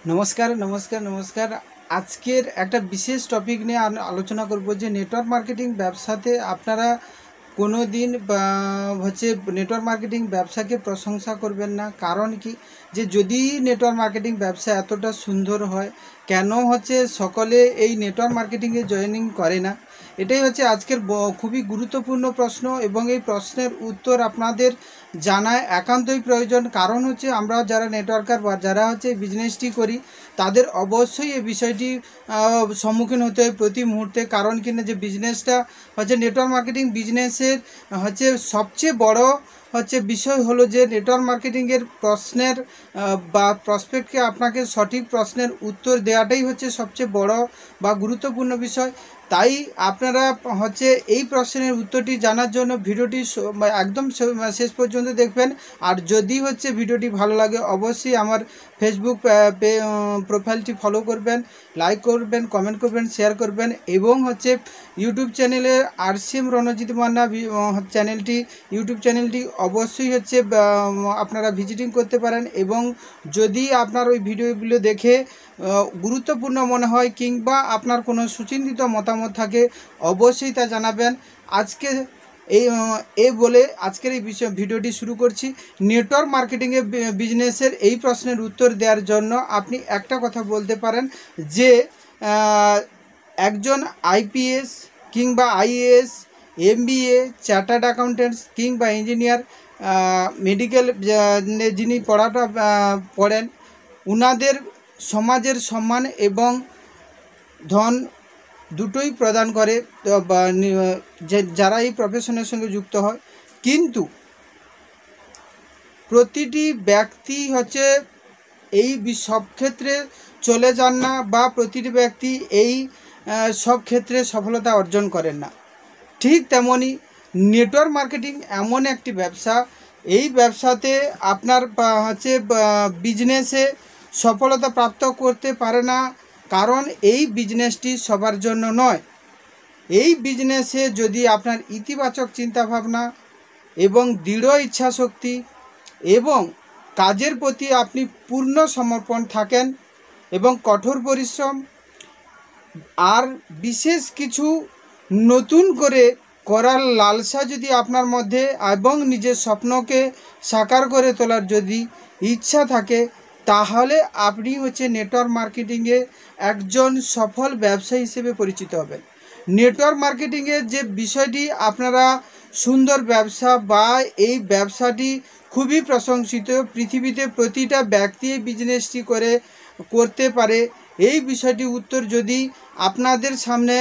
नमस्कार नमस्कार नमस्कार। आजकेर एक विशेष टपिक निये आलोचना करब जे नेटवर्क मार्केटिंग व्यवसाते आपनारा कोनो दिन হচ্ছে নেটওয়ার্ক মার্কেটিং ব্যবসাকে প্রশংসা করবেন না। কারণ কি যে যদি নেটওয়ার্ক মার্কেটিং ব্যবসা এতটা সুন্দর হয় কেন হচ্ছে সকলে এই নেটওয়ার্ক মার্কেটিংয়ে জয়েনিং করে না? এটাই হচ্ছে আজকের খুবই গুরুত্বপূর্ণ প্রশ্ন এবং এই প্রশ্নের উত্তর আপনাদের জানা একান্তই প্রয়োজন। কারণ হচ্ছে আমরা যারা নেটওয়ার্কার বা যারা হচ্ছে বিজনেসটি করি তাদের অবশ্যই এই বিষয়টি সম্মুখীন হতে হয় প্রতি মুহূর্তে। কারণ কিনা যে বিজনেসটা হচ্ছে নেটওয়ার্ক মার্কেটিং বিজনেসের হচ্ছে সবচেয়ে বড় হচ্ছে বিষয় হলো যে নেটওয়ার্ক মার্কেটিংয়ের প্রশ্নের বা প্রসপেক্টকে আপনাকে সঠিক প্রশ্নের উত্তর দেওয়াটাই হচ্ছে সবচেয়ে বড় বা গুরুত্বপূর্ণ বিষয়। তাই আপনারা হচ্ছে এই প্রশ্নের উত্তরটি জানার জন্য ভিডিওটি একদম শেষ পর্যন্ত দেখবেন। আর যদি হচ্ছে ভিডিওটি ভালো লাগে অবশ্যই আমার ফেসবুক প্রোফাইলটি ফলো করবেন, লাইক করবেন, কমেন্ট করবেন, শেয়ার করবেন এবং হচ্ছে ইউটিউব চ্যানেলে RCM রণজিৎ মান্না ইউটিউব চ্যানেলটি অবশ্যই হচ্ছে আপনারা ভিজিটিং করতে পারেন। এবং যদি আপনার ওই ভিডিওগুলো দেখে গুরুত্বপূর্ণ মনে হয় কিংবা আপনার কোনো সুচিন্তিত মতামত থাকে অবশ্যই তা জানাবেন। আজকে বলে আজকের এই ভিডিওটি শুরু করছি। নেটওয়ার্ক মার্কেটিংয়ে বিজনেসের এই প্রশ্নের উত্তর দেওয়ার জন্য আপনি একটা কথা বলতে পারেন যে একজন IPS কিংবা IAS, MBA, চার্টার্ড অ্যাকাউন্টেন্টস কিংবা ইঞ্জিনিয়ার, মেডিকেল যিনি পড়াটা পড়েন উনাদের সমাজের সম্মান এবং ধন দুটোই প্রদান করে যারা এই প্রফেশনের সঙ্গে যুক্ত হয়। কিন্তু প্রতিটি ব্যক্তি হচ্ছে এই সব ক্ষেত্রে চলে যান না বা প্রতিটি ব্যক্তি এই সব ক্ষেত্রে সফলতা অর্জন করেন না। ঠিক তেমনই নেটওয়ার্ক মার্কেটিং এমন একটি ব্যবসা, এই ব্যবসাতে আপনার হচ্ছে বিজনেসে সফলতা প্রাপ্ত করতে পারে না। কারণ এই বিজনেসটি সবার জন্য নয়। এই বিজনেসে যদি আপনার ইতিবাচক চিন্তাভাবনা এবং দৃঢ় ইচ্ছাশক্তি এবং কাজের প্রতি আপনি পূর্ণ সমর্পণ থাকেন এবং কঠোর পরিশ্রম আর বিশেষ কিছু নতুন করে করার লালসা যদি আপনার মধ্যে এবং নিজের স্বপ্নকে সাকার করে তোলার যদি ইচ্ছা থাকে তাহলে আপনি হচ্ছে নেটওয়ার্ক মার্কেটিংয়ে একজন সফল ব্যবসায়ী হিসেবে পরিচিত হবেন। নেটওয়ার্ক মার্কেটিংয়ের যে বিষয়টি আপনারা সুন্দর ব্যবসা বা এই ব্যবসাটি খুবই প্রশংসিত, পৃথিবীতে প্রতিটা ব্যক্তি এই বিজনেসটি করতে পারে। এই বিষয়টি উত্তর যদি আপনাদের সামনে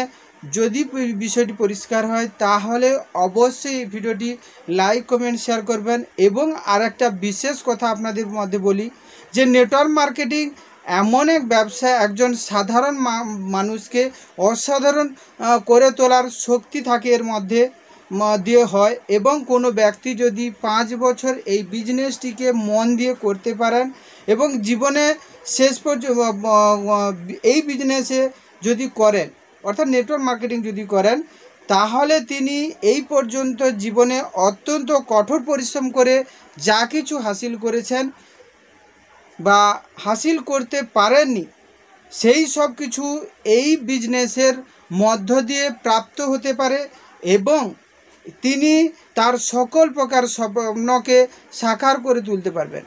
যদি বিষয়টি পরিষ্কার হয় তাহলে অবশ্যই এই ভিডিওটি লাইক, কমেন্ট, শেয়ার করবেন। এবং আরেকটা বিশেষ কথা আপনাদের মধ্যে বলি যে নেটওয়ার্ক মার্কেটিং এমন এক ব্যবসা একজন সাধারণ মানুষকে অসাধারণ করে তোলার শক্তি থাকে এর মধ্যে দিয়ে হয়। এবং কোনো ব্যক্তি যদি 5 বছর এই বিজনেসটিকে মন দিয়ে করতে পারেন এবং জীবনে শেষ পর্যন্ত এই বিজনেসে যদি করেন অর্থাৎ নেটওয়ার্ক মার্কেটিং যদি করেন তাহলে তিনি এই পর্যন্ত জীবনে অত্যন্ত কঠোর পরিশ্রম করে যা কিছু হাসিল করেছেন বা হাসিল করতে পারেননি সেই সব কিছু এই বিজনেসের মধ্য দিয়ে প্রাপ্ত হতে পারে এবং তিনি তার সকল প্রকার স্বপ্নকে সাকার করে তুলতে পারবেন।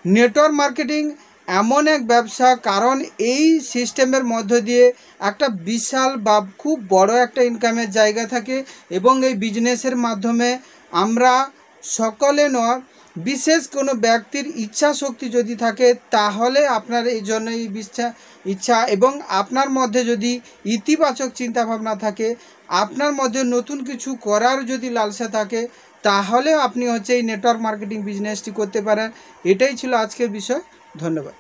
নেটওয়ার্ক মার্কেটিং এমন এক ব্যবসা কারণ এই সিস্টেমের মধ্য দিয়ে একটা বিশাল বা খুব বড় একটা ইনকামের জায়গা থাকে এবং এই বিজনেসের মাধ্যমে আমরা সকলে নয় বিশেষ কোনো ব্যক্তির ইচ্ছা শক্তি যদি থাকে তাহলে আপনার এই জন্য এই ইচ্ছা এবং আপনার মধ্যে যদি ইতিবাচক চিন্তাভাবনা থাকে, আপনার মধ্যে নতুন কিছু করার যদি লালসা থাকে তাহলে আপনি হচ্ছে এই নেটওয়ার্ক মার্কেটিং বিজনেসটি করতে পারেন। এটাই ছিল আজকের বিষয়। ধন্যবাদ।